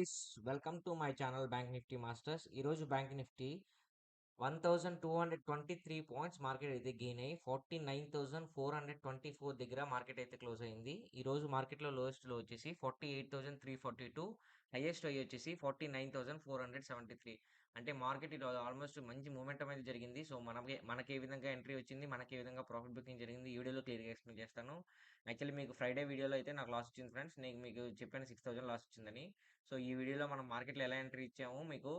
Guys, welcome to my channel bank Nifty masters. ఈరోజు bank Nifty 1223 points market అయితే gain అయ్యి 49,424 దగ్గర market అయితే క్లోజ్ అయింది. ఈ రోజు మార్కెట్లో లోయెస్ట్ లో వచ్చేసి 48,342, హైయెస్ట్ హై వచ్చేసి 49,473. అంటే మార్కెట్ ఈరోజు ఆల్మోస్ట్ మంచి మూమెంటం అయితే జరిగింది. సో మనకి ఏ విధంగా ఎంట్రీ వచ్చింది, మనకి ఏ విధంగా ప్రాఫిట్ బుకింగ్ జరిగింది, ఈ వీడియోలో క్లియర్గా ఎక్స్ప్లెయిన్ చేస్తాను. యాక్చువల్లీ మీకు ఫ్రైడే వీడియోలో అయితే నాకు లాస్ వచ్చింది ఫ్రెండ్స్. నేను మీకు చెప్పాను 6,000 లాస్ వచ్చిందని. సో ఈ వీడియోలో మనం మార్కెట్లో ఎలా ఎంట్రీ ఇచ్చాము, మీకు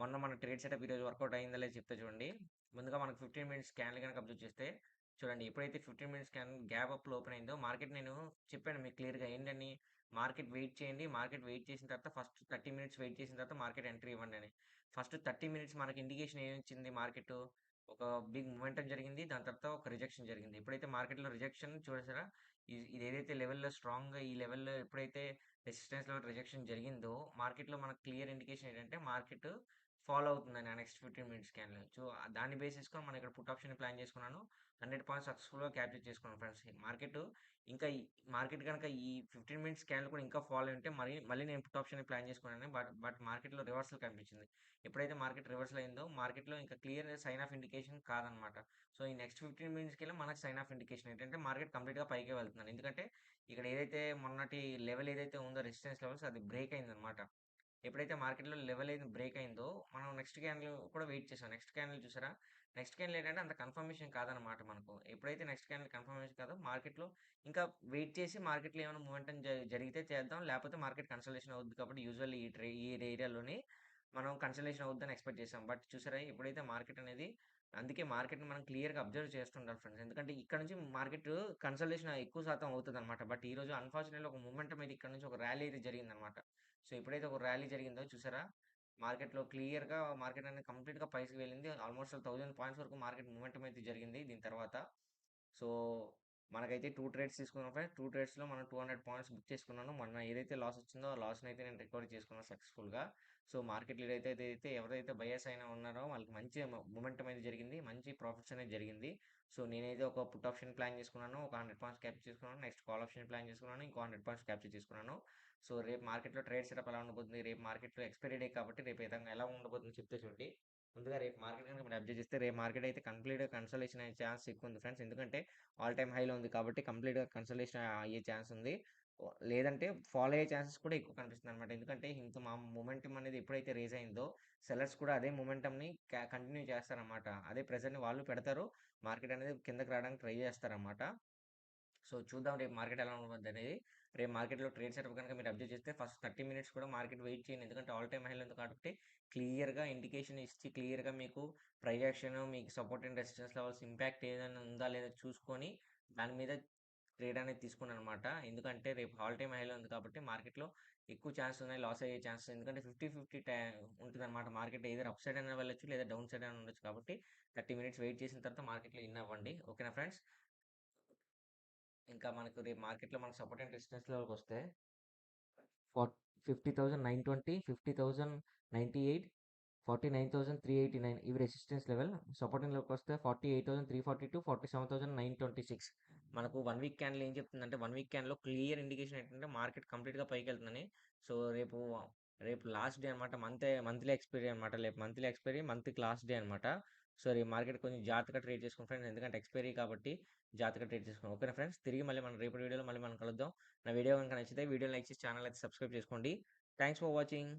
మన ట్రేడ్ సెటప్ ఈరోజు వర్కౌట్ అయిందా లేదు చెప్తే చూడండి. ముందుగా మనకు 15 మినిట్స్ క్యాండిల్ కనుక అబ్జర్వ్ చేస్తే చూడండి, ఎప్పుడైతే 15 మినిట్స్ క్యాండిల్ గ్యాప్ అప్ లో ఓపెన్ అయిందో మార్కెట్ నేను చెప్పాను మీకు క్లియర్గా ఏంటని. మార్కెట్ వెయిట్ చేయండి, మార్కెట్ వెయిట్ చేసిన తర్వాత ఫస్ట్ 30 మినిట్స్ వెయిట్ చేసిన తర్వాత మార్కెట్ ఎంట్రీ ఇవ్వండి అని. ఫస్ట్ 30 మినిట్స్ మనకి ఇండికేషన్ ఏమి ఇచ్చింది, మార్కెట్ ఒక బిగ్ మూమెంటం జరిగింది, దాని తర్వాత ఒక రిజెక్షన్ జరిగింది. ఎప్పుడైతే మార్కెట్లో రిజెక్షన్ చూసారా, ఇది ఏదైతే లెవెల్లో స్ట్రాంగ్గా ఈ లెవెల్లో ఎప్పుడైతే రెసిస్టెన్స్ లెవెల్ రిజెక్షన్ జరిగిందో మార్కెట్లో మనకు క్లియర్ ఇండికేషన్ ఏంటంటే మార్కెట్ ఫాలో అవుతుందని ఆ నెక్స్ట్ 15 మినిట్స్ క్యాండిల్. సో దాన్ని బేస్ చేసుకొని మనం ఇక్కడ పుట్ ఆప్షన్ ప్లాన్ చేసుకున్నాను. 100 పాయింట్స్ సక్సెస్ఫుల్గా క్యాప్చర్ చేసుకున్నాను ఫ్రెండ్స్. ఇంకా ఈ మార్కెట్ కనుక ఈ 15 మినిట్స్ క్యాండిల్ కూడా ఇంకా ఫాలో ఉంటే మళ్ళీ నేను పుట్ ఆప్షన్ ప్లాన్ చేసుకున్నాను. బట్ మార్కెట్లో రివర్సల్ కనిపించింది. ఎప్పుడైతే మార్కెట్ రివర్సల్ అయిందో మార్కెట్లో ఇంకా క్లియర్ సైన్ ఆఫ్ ఇండికేషన్ కాదనమాట. సో ఈ నెక్స్ట్ 15 మినిట్స్కి వెళ్ళి మనకు సైన్ ఆఫ్ ఇండికేషన్ ఏంటంటే మార్కెట్ కంప్లీట్గా పైకే వెళ్తున్నాను. ఎందుకంటే ఇక్కడ ఏదైతే మొన్నటి లెవెల్ ఏదైతే ఉందో రెసిస్టెన్స్ లెవెల్స్ అది బ్రేక్ అయిందనమాట. ఎప్పుడైతే మార్కెట్లో లెవెల్ అయితే బ్రేక్ అయిందో మనం నెక్స్ట్ క్యాండిల్ కూడా వెయిట్ చేసాం. నెక్స్ట్ క్యాండిల్ చూసారా, నెక్స్ట్ క్యాండిల్ ఏంటంటే అంత కన్ఫర్మేషన్ కాదనమాట మనకు. ఎప్పుడైతే నెక్స్ట్ క్యాండిల్ కన్ఫర్మేషన్ కాదో మార్కెట్లో ఇంకా వెయిట్ చేసి మార్కెట్లో ఏమైనా మూమెంటం జరిగితే చేద్దాం, లేకపోతే మార్కెట్ కన్సల్టేషన్ అవుద్ది. కాబట్టి యూజువల్లీ ఈ ఏరియాలోని మనం కన్సల్టేషన్ అవుద్దని ఎక్స్పెక్ట్ చేసాం. బట్ చూసారా, ఎప్పుడైతే మార్కెట్ అనేది, అందుకే మార్కెట్ని మనం క్లియర్గా అబ్జర్వ్ చేస్తుండాలి ఫ్రెండ్స్. ఎందుకంటే ఇక్కడ నుంచి మార్కెట్ కన్సల్టేషన్ ఎక్కువ శాతం అవుతుంది అనమాట. బట్ ఈ రోజు అన్ఫార్చునేట్లీ ఒక మూమెంటం అయితే ఇక్కడ నుంచి ఒక ర్యాలీ అయితే జరిగిందనమాట. సో ఎప్పుడైతే ఒక ర్యాలీ జరిగిందో చూసారా, మార్కెట్‌లో క్లియర్‌గా మార్కెట్ అనేది కంప్లీట్‌గా పైకి వెళ్ళింది. ఆల్మోస్ట్ 1000 పాయింట్స్ వరకు మార్కెట్ మూవ్‌మెంటం అయితే జరిగింది దీని తర్వాత. సో మనకైతే 2 ట్రేడ్స్ తీసుకున్నాం ఫ్రెండ్స్. 2 ట్రేడ్స్‌లో మనం 200 పాయింట్స్ బుక్ చేసుకున్నాను. మొన్న ఏదైతే లాస్ వచ్చిందో ఆ లాస్‌ని అయితే నేను రికవర్ చేసుకున్నాను సక్సెస్‌ఫుల్‌గా. సో మార్కెట్‌లో ఎవరైతే బయర్స్ అయినా ఉన్నారో వాళ్ళకి మంచి మూవ్‌మెంటం అయితే జరిగింది. మంచి ప్రాఫిట్స్ అనేది జరిగింది. సో నేనైతే ఒక పుట్ ఆప్షన్ ప్లాన్ చేసుకున్నాను. ఒక 100 పాయింట్స్ క్యాప్చర్ చేసుకున్నాను. నెక్స్ట్ కాల్ ఆప్షన్ ప్లాన్ చేసుకున్నాను. ఇంకో 100 పాయింట్స్ క్యాప్చర్ చేసుకున్నాను. సో రేపు మార్కెట్‌లో ట్రేడ్ సెటప్ ఎలా ఉండబోతుంది, రేపు మార్కెట్‌లో ఎక్స్‌పైరీ డే కాబట్టి రేపు విధంగా ఎలా ఉండబోతుందో చెప్తే చూడండి. ముందుగా రేపు మార్కెట్ కనుక మీరు అబ్జర్వ్ చేస్తే రేపు మార్కెట్ అయితే కంప్లీట్‌గా కన్సల్టేషన్ అయ్యే ఛాన్స్ ఎక్కువ ఉంది ఫ్రెండ్స్. ఎందుకంటే ఆల్ టైమ్ హైలో ఉంది కాబట్టి కంప్లీట్‌గా కన్సల్టేషన్ అయ్యే ఛాన్స్ ఉంది. లేదంటే ఫాలో అయ్యే ఛాన్సెస్ కూడా ఎక్కువ కనిపిస్తుంది అనమాట. ఎందుకంటే ఇంత మా మొమెంటం అనేది ఎప్పుడైతే రేజ్ అయిందో సెల్లర్స్ కూడా అదే మొమెంటంని కంటిన్యూ చేస్తారనమాట. అదే ప్రెజర్‌ని వాళ్ళు పెడతారు. మార్కెట్ అనేది కిందకి రావడానికి ట్రై చేస్తారనమాట. సో చూద్దాం రేపు మార్కెట్ ఎలా ఉండబోద్ది అనేది. రేపు మార్కెట్‌లో ట్రేడ్ సెటప్ కనుక మీరు అబ్జర్వ్ చేస్తే ఫస్ట్ 30 మినిట్స్ కూడా మార్కెట్ వెయిట్ చేయండి. ఎందుకంటే ఆల్ టైమ్ హైలో ఉంది కాబట్టి క్లియర్‌గా ఇండికేషన్ ఇచ్చి క్లియర్‌గా మీకు ప్రైస్ యాక్షన్, మీకు support and resistance levels impact ఏదైనా ఉందా లేదా చూసుకొని దాని మీద ట్రేడ్ అనేది తీసుకున్నాననమాట. ఎందుకంటే రేపు ఆల్ టైమ్ హైలో ఉంది కాబట్టి మార్కెట్‌లో ఎక్కువ ఛాన్స్ ఉన్నాయి లాస్ అయ్యే ఛాన్సెస్. ఎందుకంటే 50-50 ఉంటుందన్నమాట. మార్కెట్ ఏదైనా అప్ సైడ్ అయినా వెళ్ళొచ్చు లేదా డౌన్ సైడ్ అయినా ఉండొచ్చు. కాబట్టి 30 మినిట్స్ వెయిట్ చేసిన తర్వాత మార్కెట్‌లో ఇన్ అవ్వండి. ఓకేనా ఫ్రెండ్స్. ఇంకా మనకు రేపు మార్కెట్‌లో మనకు సపోర్ట్ అండ్ రెసిస్టెన్స్ లెవెల్‌కి వస్తే ఫార్ 50,920, 50,098, 49,389 ఇవి రెసిస్టెన్స్ లెవెల్. సపోర్టింగ్ లెవెల్కి వస్తే 48,342, 47,926. మనకు 1 వీక్ క్యాండిల్ ఏం చెప్తుందంటే 1 వీక్ క్యాండిల్‌లో క్లియర్ ఇండికేషన్ ఏంటంటే మార్కెట్ కంప్లీట్‌గా పైకి వెళ్తుందని. సో రేపు లాస్ట్ డే అనమాట. మంత్లీ ఎక్స్పైరీ అనమాట. రేపు మంత్లీ ఎక్స్పైరీ, మంత్‌కి లాస్ట్ డే అనమాట. సో రేపు మార్కెట్ కొంచెం జాగ్రత్తగా ట్రేడ్ చేసుకోండి ఫ్రెండ్స్. ఎందుకంటే ఎక్స్పైరీ కాబట్టి జాగ్రత్తగా ట్రేడ్ చేసుకోండి. ఓకేనా ఫ్రెండ్స్. తిరిగి మళ్ళీ మనం రేపటి వీడియోలో మళ్ళీ మనం కలుద్దాం. నా వీడియో కనుక నచ్చితే వీడియో లైక్ చేసి ఛానల్ అయితే సబ్స్క్రైబ్ చేసుకోండి. Thanks for watching.